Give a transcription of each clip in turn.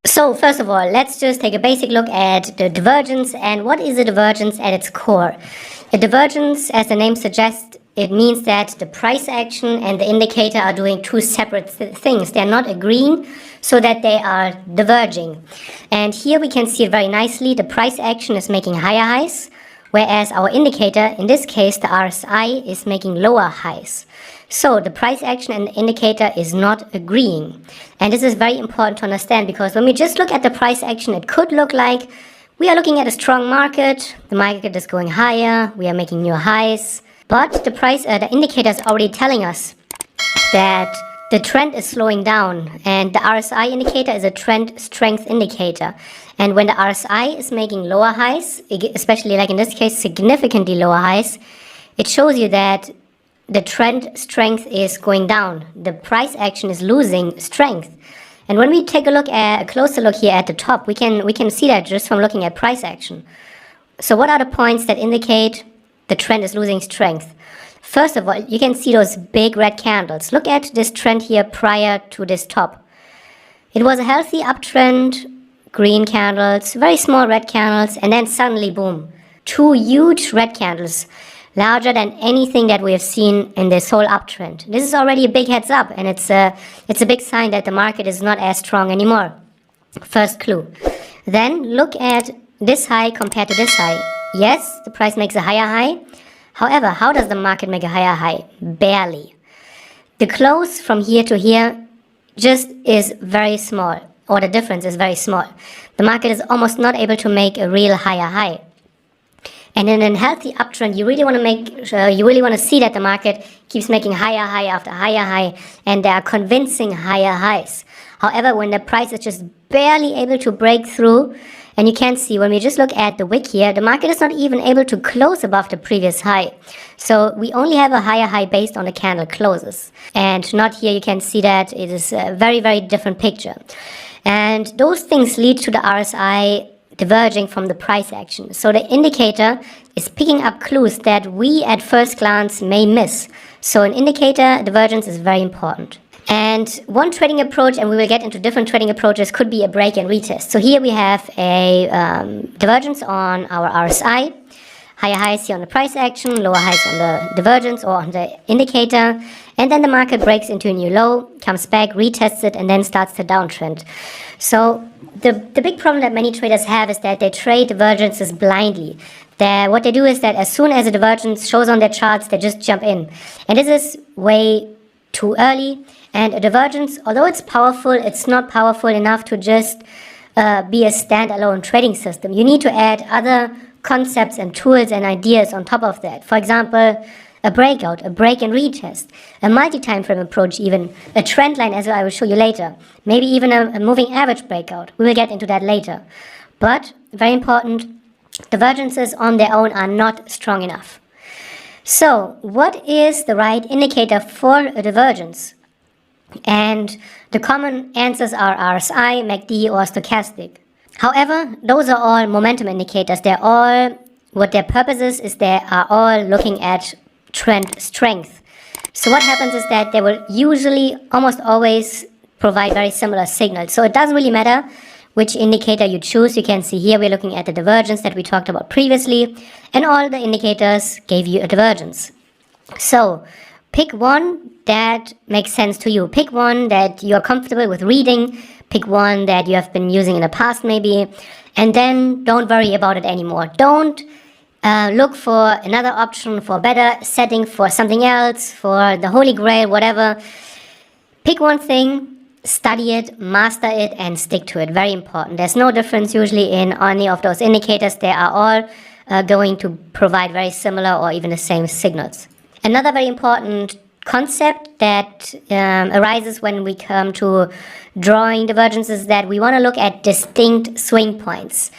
So first of all, let's just take a basic look at the divergence. And what is a divergence at its core? A divergence, as the name suggests, it means that the price action and the indicator are doing two separate things. They're not agreeing, so that they are diverging. And here we can see it very nicely. The price action is making higher highs, whereas our indicator, in this case the RSI, is making lower highs. So the price action and the indicator is not agreeing. And this is very important to understand, because when we just look at the price action, it could look like we are looking at a strong market. The market is going higher. We are making new highs. But the indicator is already telling us that the trend is slowing down, and the RSI indicator is a trend strength indicator. And when the RSI is making lower highs, especially like in this case, significantly lower highs, it shows you that the trend strength is going down. The price action is losing strength. And when we take a closer look here at the top, we can see that just from looking at price action. So what are the points that indicate the trend is losing strength? First of all, you can see those big red candles. Look at this trend here prior to this top. It was a healthy uptrend, green candles, very small red candles, and then suddenly, boom, two huge red candles, larger than anything that we have seen in this whole uptrend. This is already a big heads up, and it's a big sign that the market is not as strong anymore. First clue. Then look at this high compared to this high. Yes, the price makes a higher high. However, how does the market make a higher high? Barely. The close from here to here just is very small, or the difference is very small. The market is almost not able to make a real higher high. And in a healthy uptrend, you really want to see that the market keeps making higher high after higher high, and there are convincing higher highs. However, when the price is just barely able to break through, and you can see when we just look at the wick here, the market is not even able to close above the previous high. So we only have a higher high based on the candle closes. And not here, you can see that it is a very, very different picture. And those things lead to the RSI diverging from the price action. So the indicator is picking up clues that we at first glance may miss. So an indicator divergence is very important. And one trading approach, and we will get into different trading approaches, could be a break and retest. So here we have a divergence on our RSI, higher highs here on the price action, lower highs on the divergence or on the indicator, and then the market breaks into a new low, comes back, retests it, and then starts to downtrend. So the big problem that many traders have is that they trade divergences blindly. What they do is that as soon as a divergence shows on their charts, they just jump in. And this is way too early. And a divergence, although it's powerful, it's not powerful enough to just be a standalone trading system. You need to add other concepts and tools and ideas on top of that. For example, a breakout, a break and retest, a multi-time frame approach even, a trend line, as I will show you later, maybe even a moving average breakout. We will get into that later. But, very important, divergences on their own are not strong enough. So, what is the right indicator for a divergence? And the common answers are RSI, MACD, or stochastic. However, those are all momentum indicators. What their purpose is they are all looking at trend strength. So what happens is that they will usually, almost always, provide very similar signals. So it doesn't really matter which indicator you choose. You can see here we're looking at the divergence that we talked about previously, and all the indicators gave you a divergence. So pick one that makes sense to you. Pick one that you're comfortable with reading. Pick one that you have been using in the past maybe. And then don't worry about it anymore. Don't look for another option, for a better setting, for something else, for the holy grail, whatever. Pick one thing, study it, master it, and stick to it. Very important. There's no difference usually in any of those indicators. They are all going to provide very similar or even the same signals. Another very important concept that arises when we come to drawing divergences is that we want to look at distinct swing points.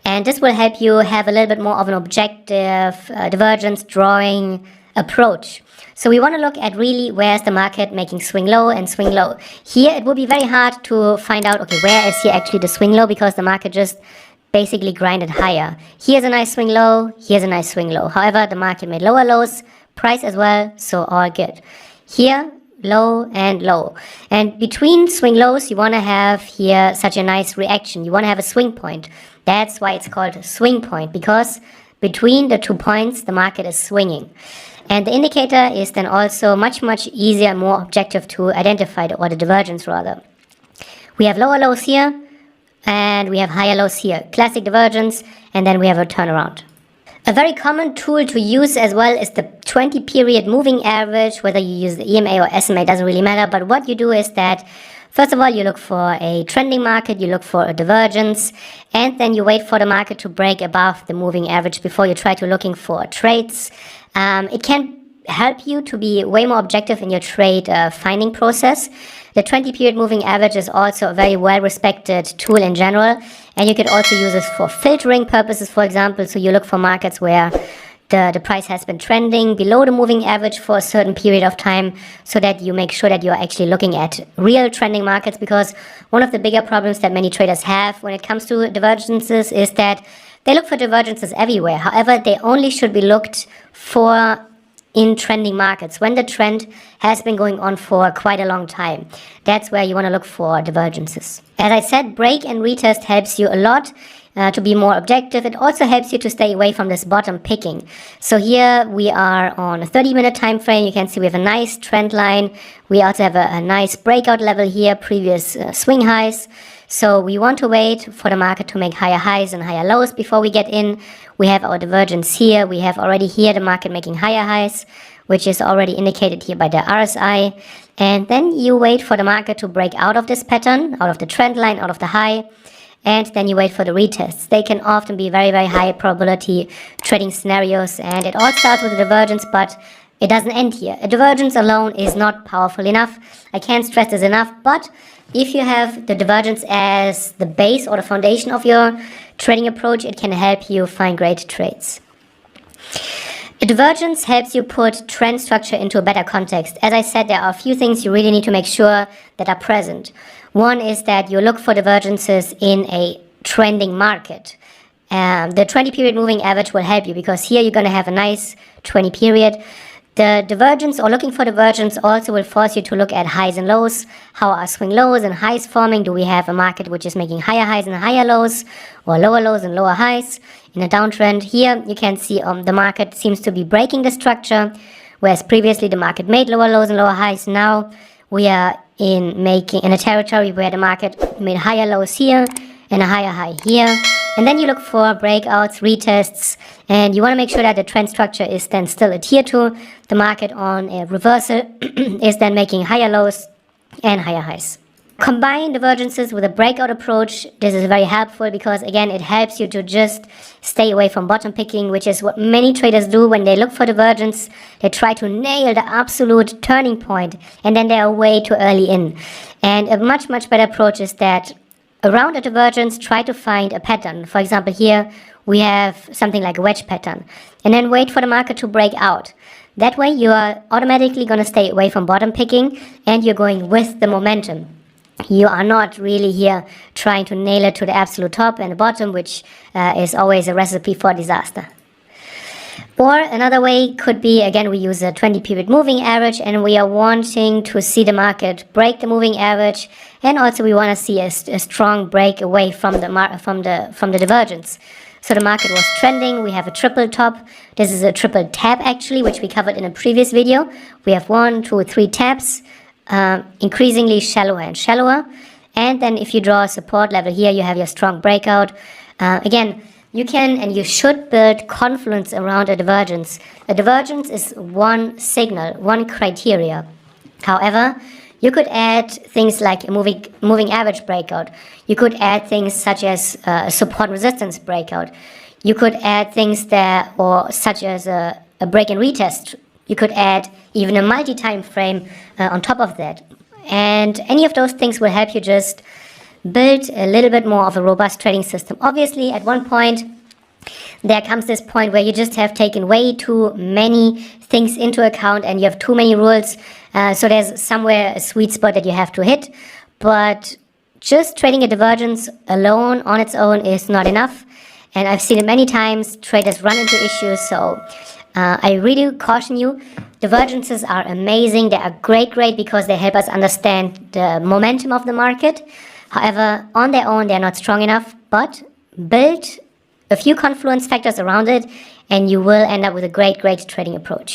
And this will help you have a little bit more of an objective divergence drawing approach. So we want to look at really where's the market making swing low and swing low. Here it will be very hard to find out, okay, where is here actually the swing low, because the market just basically grinded higher. Here's a nice swing low, here's a nice swing low. However, the market made lower lows, price as well, so all good. Here, low, and low. And between swing lows, you want to have here such a nice reaction. You want to have a swing point. That's why it's called a swing point, because between the 2 points, the market is swinging. And the indicator is then also much easier and more objective to identify, or the divergence rather. We have lower lows here, and we have higher lows here. Classic divergence, and then we have a turnaround. A very common tool to use as well is the 20 period moving average. Whether you use the EMA or SMA doesn't really matter, but what you do is that first of all, you look for a trending market, you look for a divergence, and then you wait for the market to break above the moving average before you try to looking for trades. It can help you to be way more objective in your trade finding process. The 20 period moving average is also a very well respected tool in general, and you could also use it for filtering purposes, for example. So you look for markets where the price has been trending below the moving average for a certain period of time, so that you make sure that you're actually looking at real trending markets, because one of the bigger problems that many traders have when it comes to divergences is that they look for divergences everywhere. However, they only should be looked for in trending markets when the trend has been going on for quite a long time. That's where you want to look for divergences. As I said, break and retest helps you a lot to be more objective. It also helps you to stay away from this bottom picking. So here we are on a 30-minute time frame. You can see we have a nice trend line. We also have a nice breakout level here, previous swing highs. So we want to wait for the market to make higher highs and higher lows before we get in. We have our divergence here. We have already here the market making higher highs, which is already indicated here by the RSI. And then you wait for the market to break out of this pattern, out of the trend line, out of the high. And then you wait for the retests. They can often be very high probability trading scenarios. And it all starts with a divergence, but it doesn't end here. A divergence alone is not powerful enough. I can't stress this enough, but if you have the divergence as the base or the foundation of your trading approach, it can help you find great trades. A divergence helps you put trend structure into a better context. As I said, there are a few things you really need to make sure that are present. One is that you look for divergences in a trending market. The 20 period moving average will help you, because here you're going to have a nice 20 period. The divergence, or looking for divergence, also will force you to look at highs and lows. How are swing lows and highs forming? Do we have a market which is making higher highs and higher lows, or lower lows and lower highs in a downtrend? Here you can see the market seems to be breaking the structure, whereas previously the market made lower lows and lower highs. Now we are in a territory where the market made higher lows here and a higher high here. And then you look for breakouts, retests, and you want to make sure that the trend structure is then still adhered to. The market on a reversal is then making higher lows and higher highs. Combine divergences with a breakout approach. This is very helpful because, again, it helps you to just stay away from bottom picking, which is what many traders do when they look for divergence. They try to nail the absolute turning point, and then they are way too early in. And a much better approach is that around a divergence, try to find a pattern. For example, here we have something like a wedge pattern, and then wait for the market to break out. That way you are automatically going to stay away from bottom picking, and you're going with the momentum. You are not really here trying to nail it to the absolute top and the bottom, which is always a recipe for disaster. Or another way could be, again, we use a 20 period moving average, and we are wanting to see the market break the moving average, and also we want to see a strong break away from the divergence. So the market was trending. We have a triple top. This is a triple tap actually, which we covered in a previous video. We have 1, 2, 3 taps, increasingly shallower and shallower. And then if you draw a support level here, you have your strong breakout. Again, you can and you should build confluence around a divergence. A divergence is one signal, one criteria. However, you could add things like a moving average breakout. You could add things such as a support resistance breakout. You could add things such as a break and retest. You could add even a multi-time frame on top of that. And any of those things will help you just build a little bit more of a robust trading system. Obviously, at one point, there comes this point where you just have taken way too many things into account and you have too many rules. So there's somewhere a sweet spot that you have to hit. But just trading a divergence alone on its own is not enough. And I've seen it many times. Traders run into issues. So I really caution you, divergences are amazing. They are great because they help us understand the momentum of the market. However, on their own, they are not strong enough, but build a few confluence factors around it, and you will end up with a great trading approach.